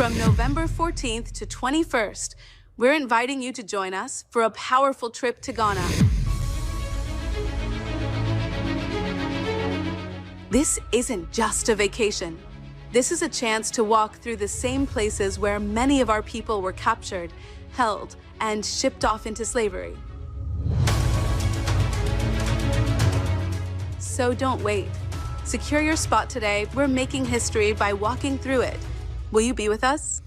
From November 14th to 21st, we're inviting you to join us for a powerful trip to Ghana. This isn't just a vacation. This is a chance to walk through the same places where many of our people were captured, held, and shipped off into slavery. So don't wait. Secure your spot today. We're making history by walking through it. Will you be with us?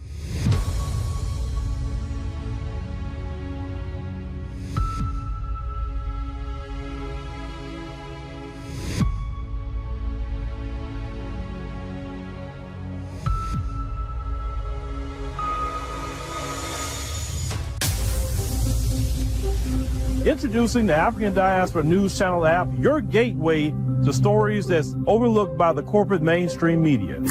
Introducing the African Diaspora News Channel app, your gateway to stories that's overlooked by the corporate mainstream media.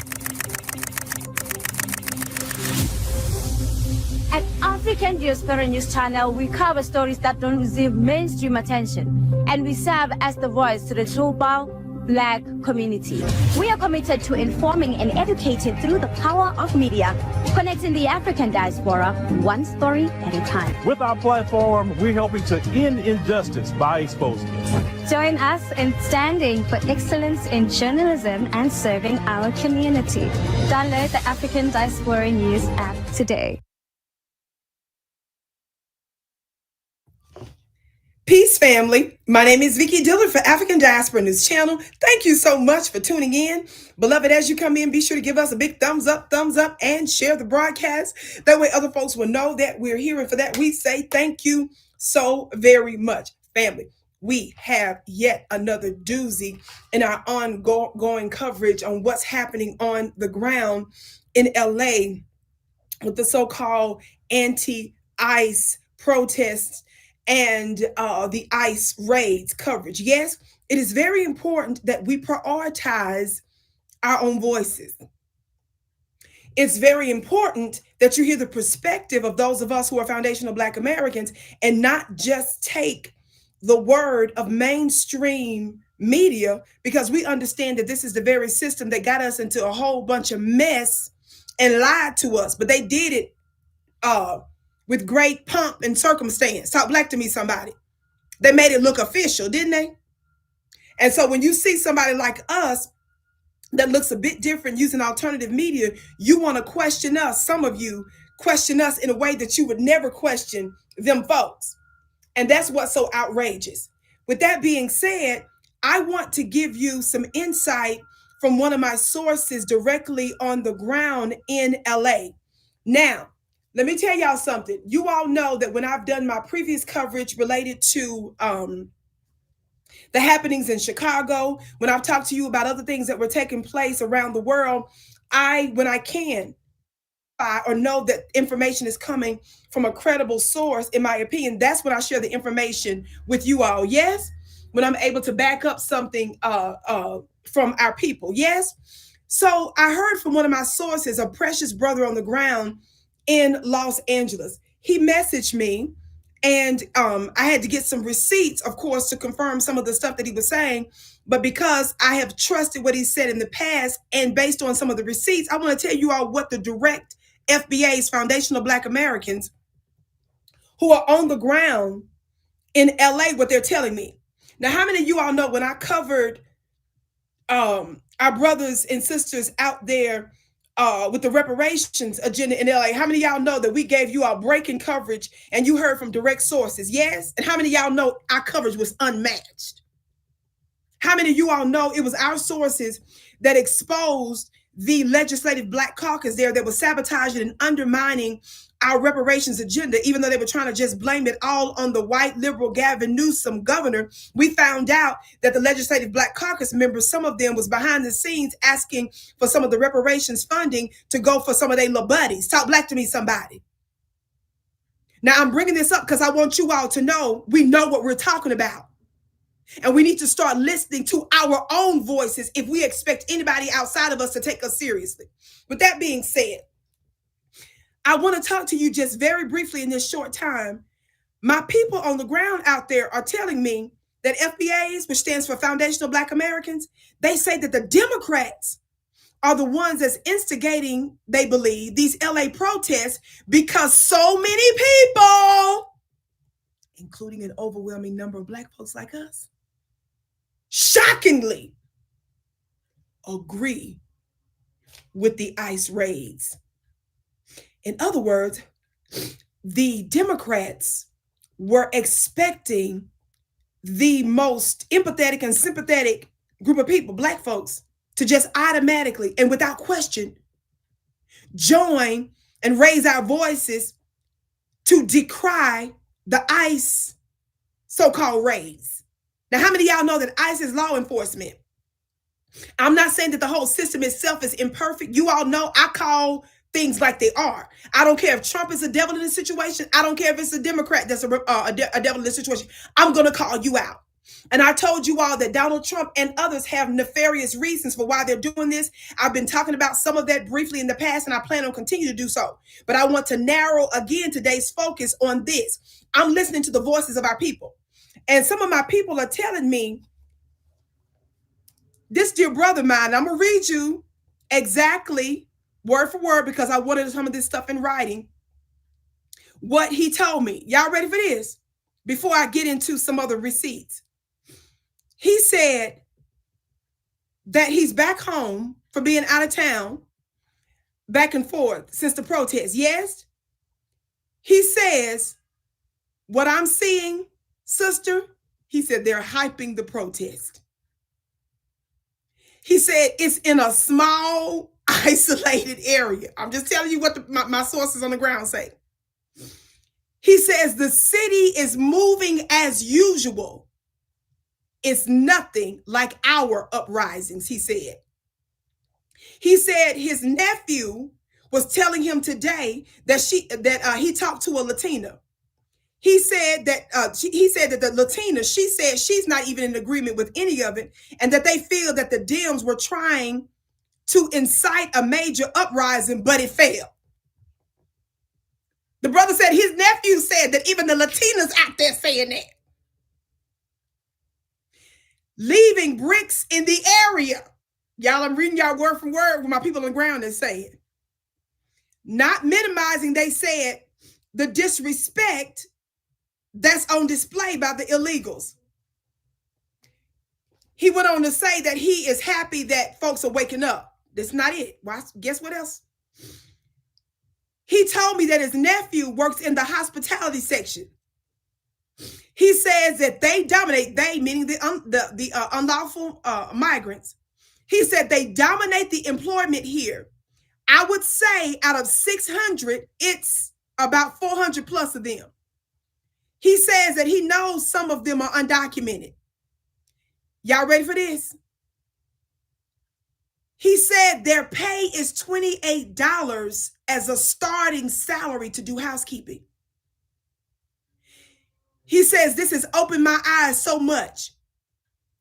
At African Diaspora News Channel, we cover stories that don't receive mainstream attention, and we serve as the voice to the global Black community. We are committed to informing and educating through the power of media, connecting the African diaspora one story at a time. With our platform, we're helping to end injustice by exposing it. Join us in standing for excellence in journalism and serving our community. Download the African Diaspora News app today. Peace, family. My name is Vicki Dillard for African Diaspora News Channel. Thank you so much for tuning in. Beloved, as you come in, be sure to give us a big thumbs up, and share the broadcast. That way other folks will know that we're here. And for that, we say thank you so very much. Family, we have yet another doozy in our ongoing coverage on what's happening on the ground in LA with the so-called anti-ICE protests and the ICE raids coverage. Yes, it is very important that we prioritize our own voices. It's very important that you hear the perspective of those of us who are foundational Black Americans and not just take the word of mainstream media, because we understand that this is the very system that got us into a whole bunch of mess and lied to us. But they did it with great pomp and circumstance. Talk black to me, somebody. They made it look official, didn't they? And so when you see somebody like us that looks a bit different using alternative media, you want to question us. Some of you question us in a way that you would never question them folks. And that's what's so outrageous. With that being said, I want to give you some insight from one of my sources directly on the ground in LA. Now, let me tell y'all something. You all know that when I've done my previous coverage related to the happenings in Chicago, when I've talked to you about other things that were taking place around the world, when I can, or know that information is coming from a credible source, in my opinion, that's when I share the information with you all. Yes, when I'm able to back up something from our people. Yes. So I heard from one of my sources, a precious brother on the ground in Los Angeles. He messaged me, and I had to get some receipts, of course, to confirm some of the stuff that he was saying. But because I have trusted what he said in the past, and based on some of the receipts, I want to tell you all what the direct FBAs, foundational Black Americans, who are on the ground in LA, what they're telling me. Now, how many of you all know when I covered our brothers and sisters out there with the reparations agenda in LA, how many of y'all know that we gave you our breaking coverage and you heard from direct sources? Yes. And how many of y'all know our coverage was unmatched? How many of you all know it was our sources that exposed the legislative Black caucus there that was sabotaging and undermining our reparations agenda, even though they were trying to just blame it all on the white liberal Gavin Newsom governor? We found out that the legislative Black caucus members, some of them was behind the scenes asking for some of the reparations funding to go for some of their little buddies. Talk black to me, somebody. Now, I'm bringing this up because I want you all to know we know what we're talking about. And we need to start listening to our own voices if we expect anybody outside of us to take us seriously. With that being said, I want to talk to you just very briefly in this short time. My people on the ground out there are telling me that FBAs, which stands for Foundational Black Americans, they say that the Democrats are the ones that's instigating, they believe, these LA protests because so many people, including an overwhelming number of Black folks like us, shockingly agree with the ICE raids. In other words, the Democrats were expecting the most empathetic and sympathetic group of people, Black folks, to just automatically and without question join and raise our voices to decry the ICE so-called raids. Now, how many of y'all know that ICE is law enforcement? I'm not saying that the whole system itself is imperfect. You all know I call things like they are. I don't care if Trump is a devil in this situation. I don't care if it's a Democrat that's a devil in this situation. I'm going to call you out. And I told you all that Donald Trump and others have nefarious reasons for why they're doing this. I've been talking about some of that briefly in the past, and I plan on continuing to do so. But I want to narrow again today's focus on this. I'm listening to the voices of our people. And some of my people are telling me, this dear brother of mine, I'm going to read you exactly word for word because I wanted some of this stuff in writing. What he told me. Y'all ready for this? Before I get into some other receipts. He said that he's back home for being out of town, back and forth since the protest. Yes. He says, what I'm seeing, sister, he said they're hyping the protest. He said it's in a small, isolated area. I'm just telling you what my sources on the ground say. He says the city is moving as usual. It's nothing like our uprisings, he said. He said his nephew was telling him today that he talked to a Latina. He said that the Latina, she said she's not even in agreement with any of it, and that they feel that the Dems were trying to incite a major uprising, but it failed. The brother said his nephew said that even the Latinas out there saying that. Leaving bricks in the area. Y'all, I'm reading y'all word for word what my people on the ground is saying. Not minimizing, they said, the disrespect that's on display by the illegals. He went on to say that he is happy that folks are waking up. That's not it. Well, guess what else? He told me that his nephew works in the hospitality section. He says that they dominate, they meaning the unlawful migrants. He said they dominate the employment here. I would say out of 600, it's about 400 plus of them. He says that he knows some of them are undocumented. Y'all ready for this? He said their pay is $28 as a starting salary to do housekeeping. He says this has opened my eyes so much.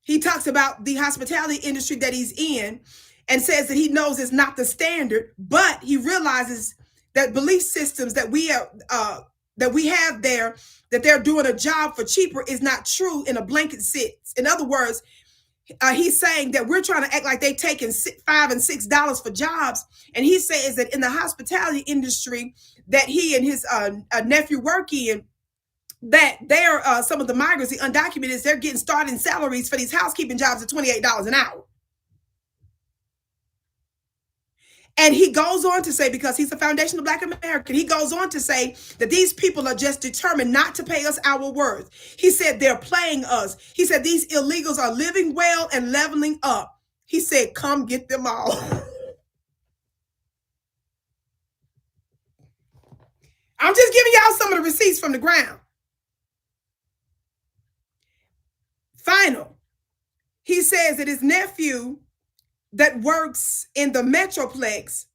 He talks about the hospitality industry that he's in and says that he knows it's not the standard, but he realizes that belief systems that we have there, that they're doing a job for cheaper, is not true in a blanket sense. In other words, he's saying that we're trying to act like they're taking $5 and $6 for jobs. And he says that in the hospitality industry that he and his nephew work in, that they're some of the migrants, the undocumented, they're getting starting salaries for these housekeeping jobs at $28 an hour. And he goes on to say, because he's a foundational Black American, he goes on to say that these people are just determined not to pay us our worth. He said they're playing us. He said these illegals are living well and leveling up. He said, come get them all. I'm just giving y'all some of the receipts from the ground. Final. He says that his nephew that works in the Metroplex,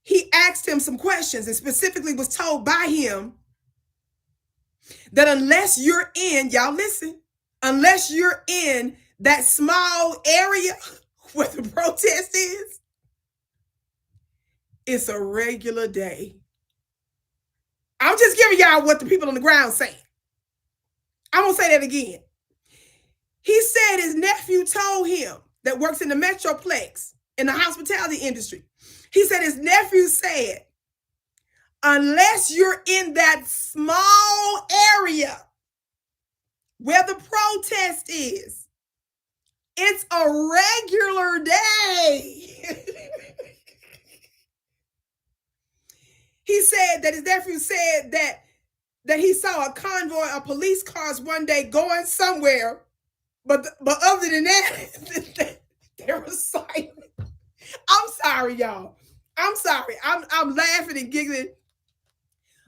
he asked him some questions and specifically was told by him that unless you're in, y'all listen, unless you're in that small area where the protest is, it's a regular day. I'm just giving y'all what the people on the ground saying. I'm going to say that again. He said his nephew told him that works in the Metroplex in the hospitality industry. He said his nephew said, unless you're in that small area where the protest is, it's a regular day. He said that his nephew said that he saw a convoy of police cars one day going somewhere, but other than that, they were silent. I'm sorry, y'all. I'm sorry. I'm laughing and giggling.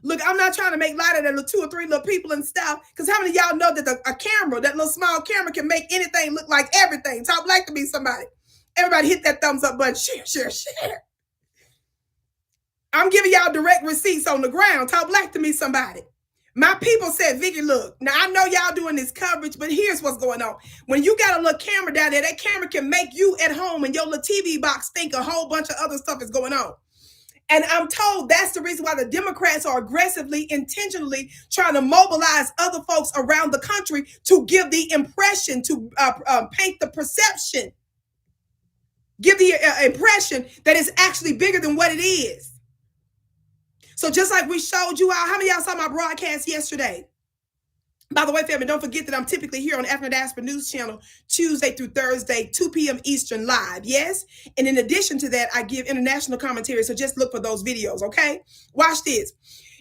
Look, I'm not trying to make light of that little 2 or 3 little people and stuff, because how many of y'all know that a camera, that little small camera, can make anything look like everything? Talk black to me, somebody. Everybody hit that thumbs up button. Share, share, share. I'm giving y'all direct receipts on the ground. Talk black to me, somebody. My people said, Vicki, look, now I know y'all doing this coverage, but here's what's going on. When you got a little camera down there, that camera can make you at home and your little TV box think a whole bunch of other stuff is going on. And I'm told that's the reason why the Democrats are aggressively, intentionally trying to mobilize other folks around the country to give the impression, to paint the perception, give the impression that it's actually bigger than what it is. So just like we showed you all, how many of y'all saw my broadcast yesterday? By the way, family, don't forget that I'm typically here on African Diaspora News Channel Tuesday through Thursday, 2 p.m. Eastern live, yes? And in addition to that, I give international commentary, so just look for those videos, okay? Watch this.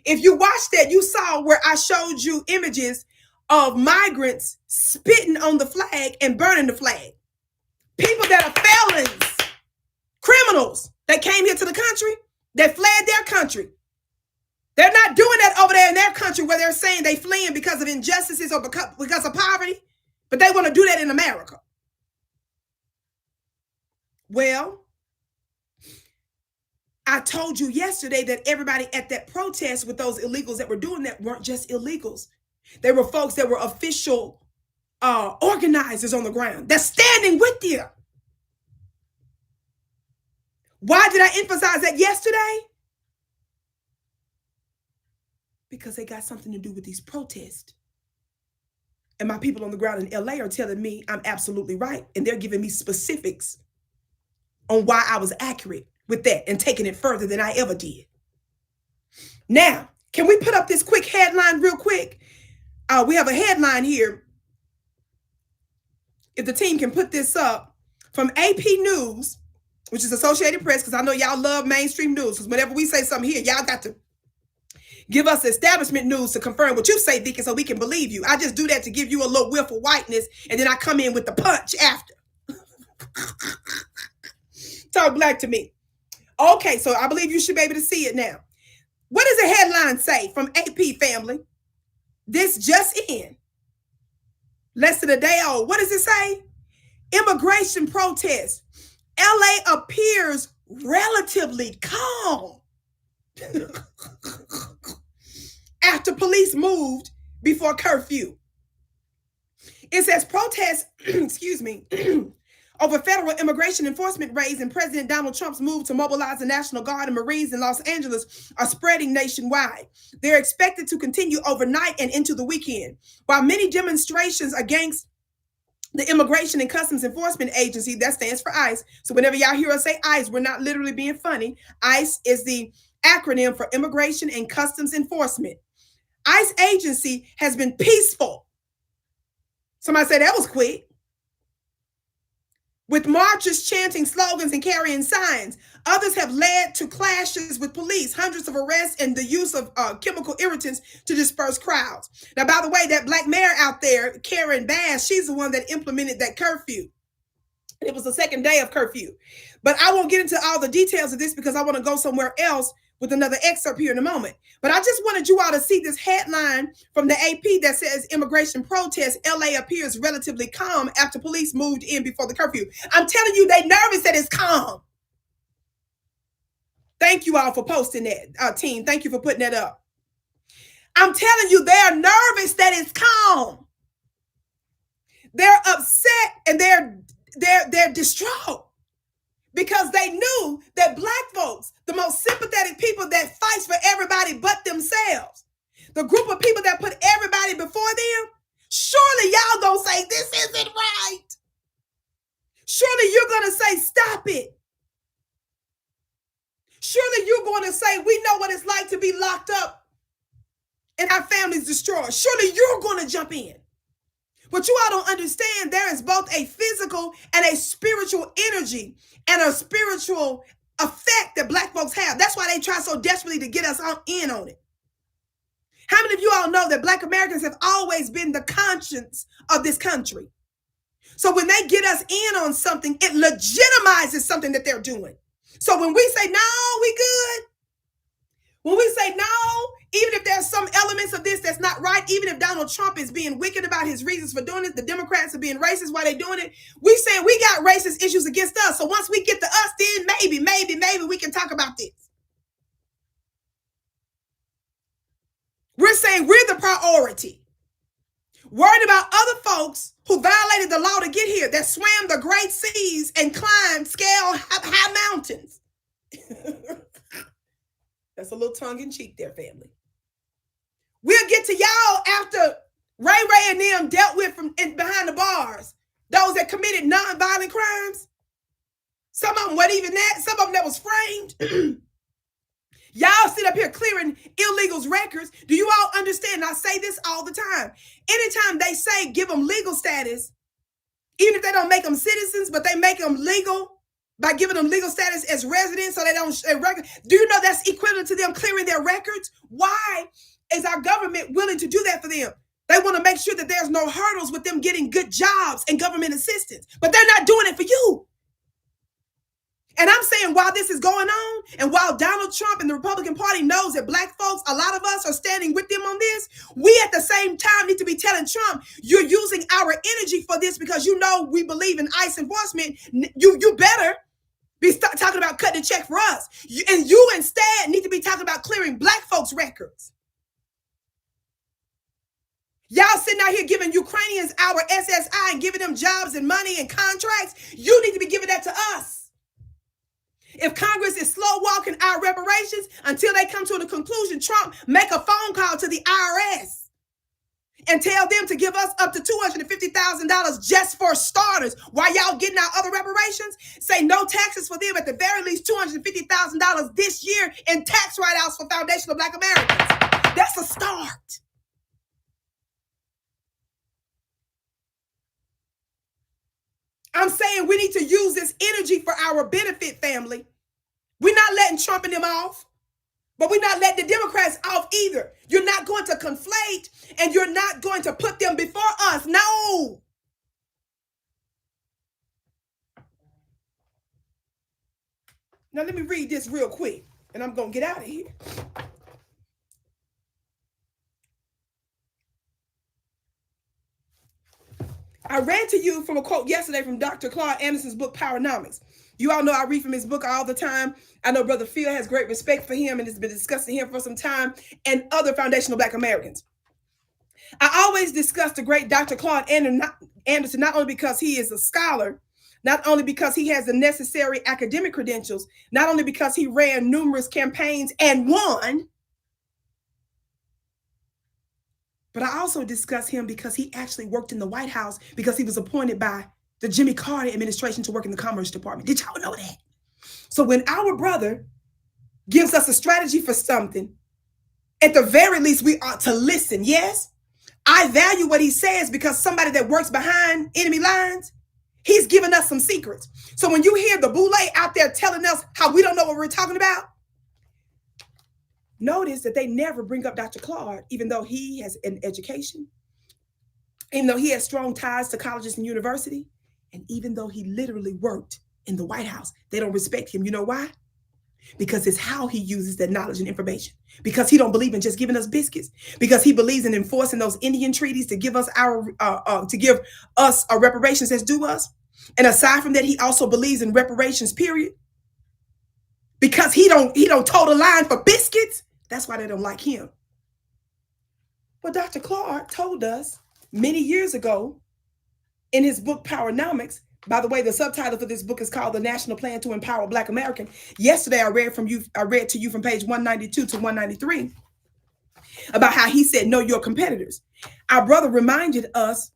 If you watched that, you saw where I showed you images of migrants spitting on the flag and burning the flag. People that are felons, criminals that came here to the country, that fled their country. They're not doing that over there in their country where they're saying they fleeing because of injustices or because of poverty, but they want to do that in America. Well, I told you yesterday that everybody at that protest with those illegals that were doing that weren't just illegals. They were folks that were official organizers on the ground. They're standing with you. Why did I emphasize that yesterday? Because they got something to do with these protests. And my people on the ground in LA are telling me I'm absolutely right. And they're giving me specifics on why I was accurate with that and taking it further than I ever did. Now, can we put up this quick headline real quick? We have a headline here. If the team can put this up from AP News, which is Associated Press, because I know y'all love mainstream news. Because whenever we say something here, y'all got to give us establishment news to confirm what you say, Vicki, so we can believe you. I just do that to give you a little whiff of whiteness, and then I come in with the punch after. Talk black to me. Okay, so I believe you should be able to see it now. What does the headline say from AP, family? This just in. Less than a day old. What does it say? Immigration protest. LA appears relatively calm after police moved before curfew. It says protests, excuse me, over federal immigration enforcement raids and President Donald Trump's move to mobilize the National Guard and Marines in Los Angeles are spreading nationwide. They're expected to continue overnight and into the weekend. While many demonstrations against the Immigration and Customs Enforcement Agency, that stands for ICE. So whenever y'all hear us say ICE, we're not literally being funny. ICE is the acronym for Immigration and Customs Enforcement. ICE agency has been peaceful. Somebody said that was quick. With marchers chanting slogans and carrying signs. Others have led to clashes with police, hundreds of arrests, and the use of chemical irritants to disperse crowds. Now, by the way, that black mayor out there, Karen Bass, she's the one that implemented that curfew. It was the second day of curfew. But I won't get into all the details of this because I want to go somewhere else with another excerpt here in a moment. But I just wanted you all to see this headline from the AP that says immigration protest, LA appears relatively calm after police moved in before the curfew. I'm telling you, they nervous that it's calm. Thank you all for posting that, team. Thank you for putting that up. I'm telling you, they're nervous that it's calm. They're upset and they're distraught. Because they knew that black folks, the most sympathetic people that fights for everybody but themselves, the group of people that put everybody before them, surely y'all gonna say this isn't right. Surely going to say, stop it. Surely you're going to say, we know what it's like to be locked up and our families destroyed. Surely you're going to jump in. But you all don't understand, there is both a physical and a spiritual energy and a spiritual effect that Black folks have. That's why they try so desperately to get us in on it. How many of you all know that Black Americans have always been the conscience of this country? So when they get us in on something, it legitimizes something that they're doing. So when we say, no, we good. When we say no, even if there's some elements of this that's not right, even if Donald Trump is being wicked about his reasons for doing it, the Democrats are being racist while they're doing it, we saying we got racist issues against us. So once we get to us, then maybe we can talk about this. We're saying we're the priority. Worried about other folks who violated the law to get here, that swam the great seas and climbed, scaled high mountains. That's a little tongue-in-cheek there, family. We'll get to y'all after Ray and them dealt with from behind the bars, those that committed non-violent crimes. Some of them weren't even that. Some of them that was framed. Y'all sit up here clearing illegals' records. Do you all understand? I say this all the time. Anytime they say give them legal status, even if they don't make them citizens, but they make them legal by giving them legal status as residents so they don't do you know that's equivalent to them clearing their records? Why is our government willing to do that for them? They want to make sure that there's no hurdles with them getting good jobs and government assistance, but they're not doing it for you. And I'm saying while this is going on, and while Donald Trump and the Republican Party knows that Black folks, a lot of us are standing with them on this, we at the same time need to be telling Trump, you're using our energy for this because you know we believe in ICE enforcement. You better be talking about cutting a check for us. And you instead need to be talking about clearing Black folks' records. Y'all sitting out here giving Ukrainians our SSI and giving them jobs and money and contracts. You need to be giving that to us. If Congress is slow walking our reparations until they come to the conclusion, Trump, make a phone call to the IRS and tell them to give us up to $250,000 just for starters while y'all getting our other reparations. Say no taxes for them, at the very least $250,000 this year in tax write-offs for foundational Black Americans. That's a start. I'm saying we need to use this energy for our benefit, family. We're not letting Trump and them off, but we're not letting the Democrats off either. You're not going to conflate and you're not going to put them before us. No. Now let me read this real quick and I'm going to get out of here. I read to you from a quote yesterday from Dr. Claude Anderson's book, Poweromics. You all know I read from his book all the time. I know Brother Phil has great respect for him and has been discussing him for some time, and other foundational Black Americans. I always discuss the great Dr. Claude Anderson, not only because he is a scholar, not only because he has the necessary academic credentials, not only because he ran numerous campaigns and won, but I also discuss him because he actually worked in the White House because he was appointed by the Jimmy Carter administration to work in the Commerce Department. Did y'all know that? So when our brother gives us a strategy for something, at the very least, we ought to listen. Yes, I value what he says because somebody that works behind enemy lines, he's giving us some secrets. So when you hear the boule out there telling us how we don't know what we're talking about, notice that they never bring up Dr. Claude, even though he has an education, even though he has strong ties to colleges and university, and even though he literally worked in the White House, they don't respect him. You know why? Because it's how he uses that knowledge and information. Because he don't believe in just giving us biscuits. Because he believes in enforcing those Indian treaties to give us our reparations that's due us. And aside from that, he also believes in reparations, period. Because he don't toe the line for biscuits. That's why they don't like him. Well, Dr. Claude told us many years ago in his book, Poweromics. By the way, the subtitle for this book is called The National Plan to Empower Black American. Yesterday, I read to you from page 192 to 193 about how he said, know your competitors. Our brother reminded us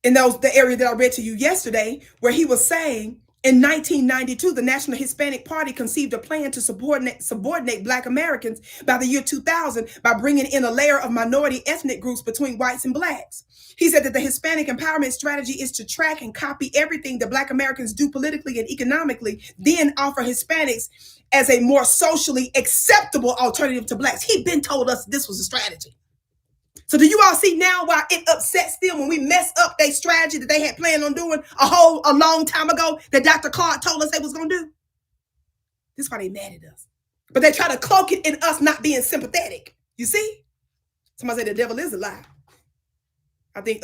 in the area that I read to you yesterday, where he was saying in 1992, the National Hispanic Party conceived a plan to subordinate Black Americans by the year 2000 by bringing in a layer of minority ethnic groups between whites and Blacks. He said that the Hispanic empowerment strategy is to track and copy everything that Black Americans do politically and economically, then offer Hispanics as a more socially acceptable alternative to Blacks. He'd been told us this was a strategy. So do you all see now why it upsets them when we mess up their strategy that they had planned on doing a long time ago that Dr. Clark told us they was going to do? This is why they mad at us. But they try to cloak it in us not being sympathetic. You see? Somebody said the devil is a lie. I think